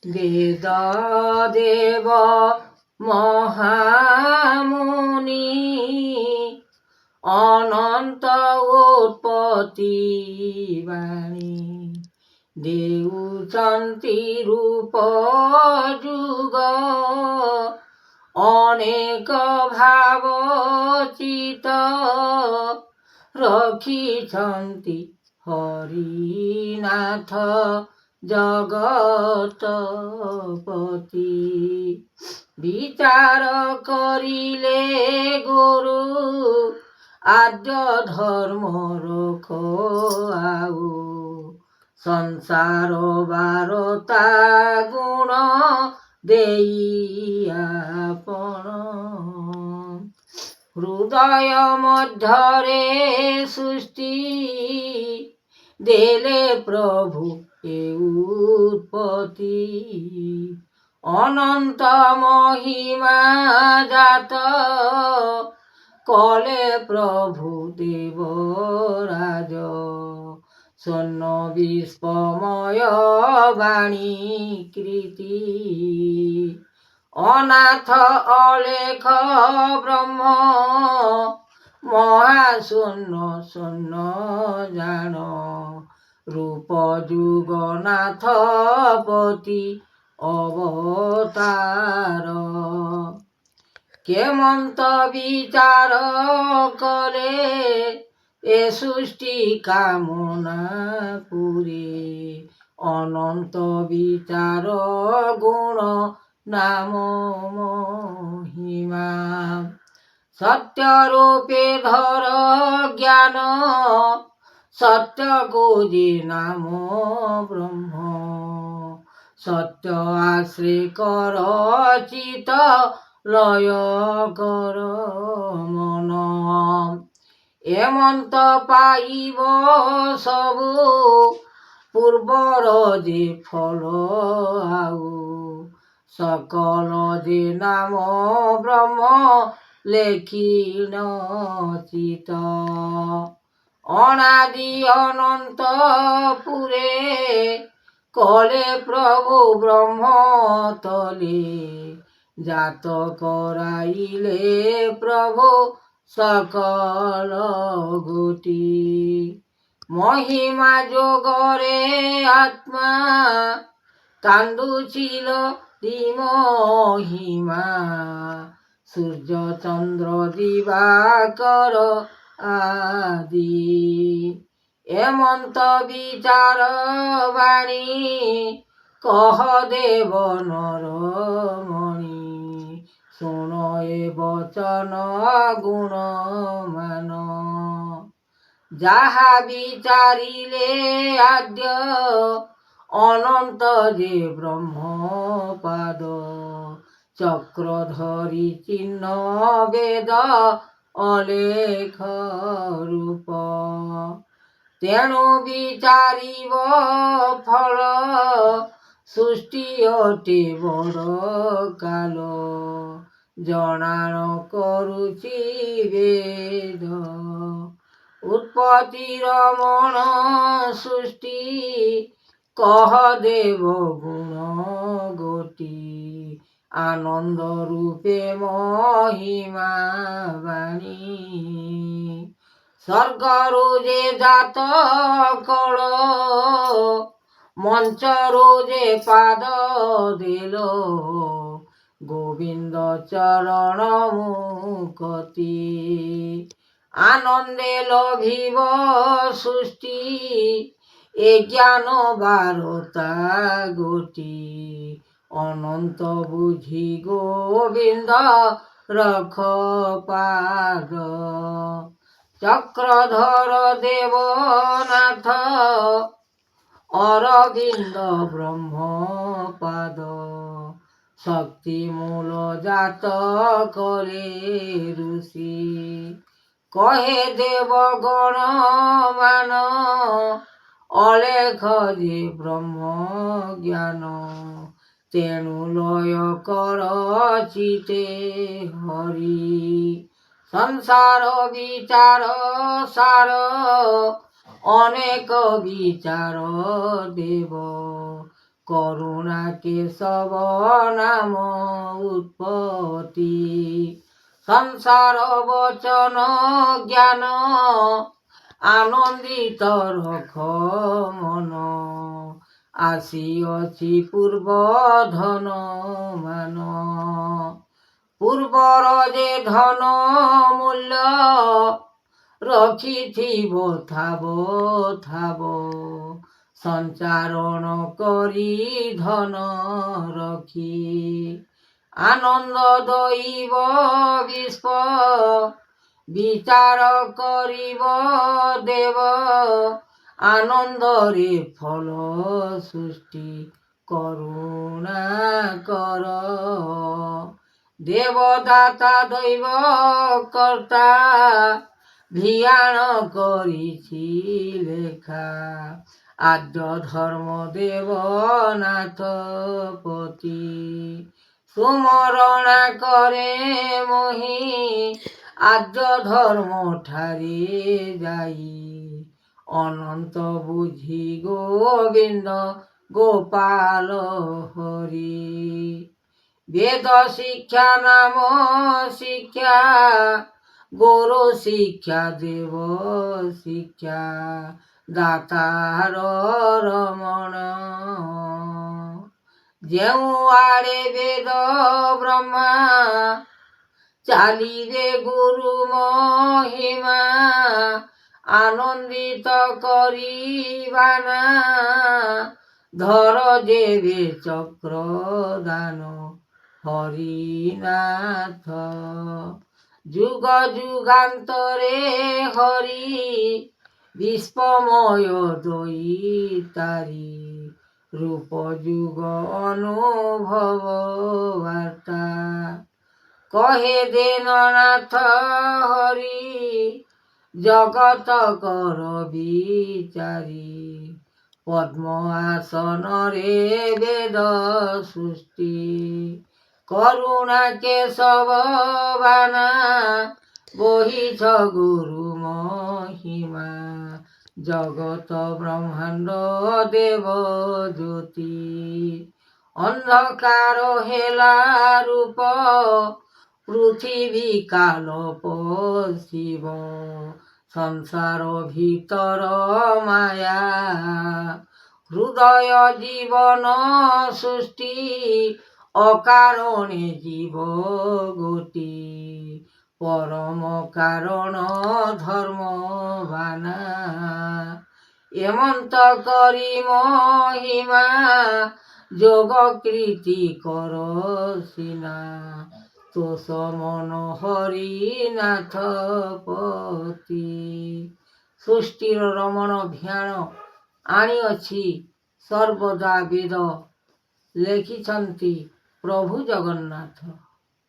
বেদ দেব মহামুনি অনন্ত উৎপত্তি বাণী দেউচন্তি রূপ যুগ অনেক ভাব চিত রখিছন্তি হরিনাথ জগতপতি বিচার করিলে গুরু আদ্য ধর্ম রখ আউ সংসার বারতা গুণ দেই আপন হৃদয় মধ্যরে সৃষ্টি দেলে প্রভু এ উৎপত্তি অনন্ত মহিমা জাত কলে প্রভু দেবরাজ স্বর্ণ বিস্ময় বাণী কৃতি অনাথ অলেখ ব্রহ্ম মহাশূন্য শূন্য জান রূপ যুগনাথ পতি অবতার কেমন্ত বিচার করে এ সৃষ্টি কামনা পুরে অনন্ত বিচার গুণ নাম মহিমা সত্যরূপে ধর জ্ঞান সত্য গোজে নাম ব্রহ্ম সত্য আশ্রয় কর চিত লয় কর মন এমন্ত পাইব সবু পূর্বর যে ফল আউ সকল যে নাম ব্রহ্ম লেখিন চিত অনাদি অনন্ত পুরে কলে প্রভু ব্রহ্ম তলে জাত করাইলে প্রভু সকল গতি মহিমা যোগরে আত্মা কান্দুছিল মহিমা সূর্য চন্দ্র দিবাকর আদি এমন্ত বিচার বাণী কহ দেব নরমণি শুণ এ বচন গুণ মান যাহা বিচারিলে আদ্য অনন্ত যে ব্রহ্মপাদ চক্রধরি চিহ্ন বেদ অলেখ রূপ তেণু বিচারিব ফল সৃষ্টি অতি বড় কাল জনান করুচি বেদ উৎপত্তি রমণ সৃষ্টি কহ দেব গুণ গতি আনন্দ রূপে মহিমা বাণী স্বর্গরু যে জাত কল মঞ্চরু যে পাদ দিল গোবিন্দ চরণ মুকতি আনন্দে লভিব সৃষ্টি এ জ্ঞান বারতা গতি অনন্ত বুঝি গোবিন্দ রখ পাদ চক্রধর দেবনাথ অরবিন্দ ব্রহ্মপাদ শক্তি মূল জাত করে ঋষি কহে দেব গণ মান অলেখ যে ব্রহ্ম জ্ঞান তেণু লয় কর চিতে হরি সংসার বিচার সার অনেক বিচার দেব করুণা কেশব নাম উৎপত্তি সংসার বচন জ্ঞান আনন্দিত রখ মন আসিଅଛି পূর্ব ধন মান পূର୍ବর যে ধন মূল্য রখিথিব থাব থাব সঞ্চারণ করি ধন রখি আনন্দ দৈব বিস্প বিচার করিব দেব আনন্দরে ফল সৃষ্টি করুণা কর দেবদাতা দৈব কর্তা ভিয়ান করিছি লেখা আদ্য ধর্ম দেবনাথ পতি সুমরণা করে মহি আদ্য ধর্ম ঠারে যাই অনন্ত বুঝি গোবিন্দ গোপাল হরি বেদ শিক্ষা নাম শিক্ষা গুরু শিক্ষা দেব শিক্ষা দাতার রমণ ଯେଉଁ ଆଡ଼େ ବେଦ ବ୍ରହ୍ମା ଚାଲିବେ ଗୁରୁ ମହିମା ଆନନ୍ଦିତ କରିବାନା ଧର ଯେବେ ଚକ୍ର ଦାନ হরিনাথ যুগ যুগান্তরে হরি বিশ্বময় দৈতারি রূপ যুগ অনুভব বার্তা কহে দেননাথ হরি জগত কর বিচারি পদ্ম আসনরে বেদ সৃষ্টি করুণা কেশব বানা বহিছ গুরু মহিমা জগত ব্রহ্মাণ্ড দেব জ্যোতি অন্ধকার হেলা রূপ পৃথিবী কাল পশিব সংসার ভিতর মায়া হৃদয় জীবন সৃষ্টি অকারণে জীব গতি পরম কারণ ধর্ম বানা এমন্ত করি মহিমা যোগ কৃতি কর সিনা তোষ মন হরিনাথ পতি ସୃଷ୍ଟିର ରମଣ ଭିଆଣ ଆଣିଅଛି ସର୍ବଦା ବେଦ ଲେଖିଛନ୍ତି ପ୍ରଭୁ ଜଗନ୍ନାଥ।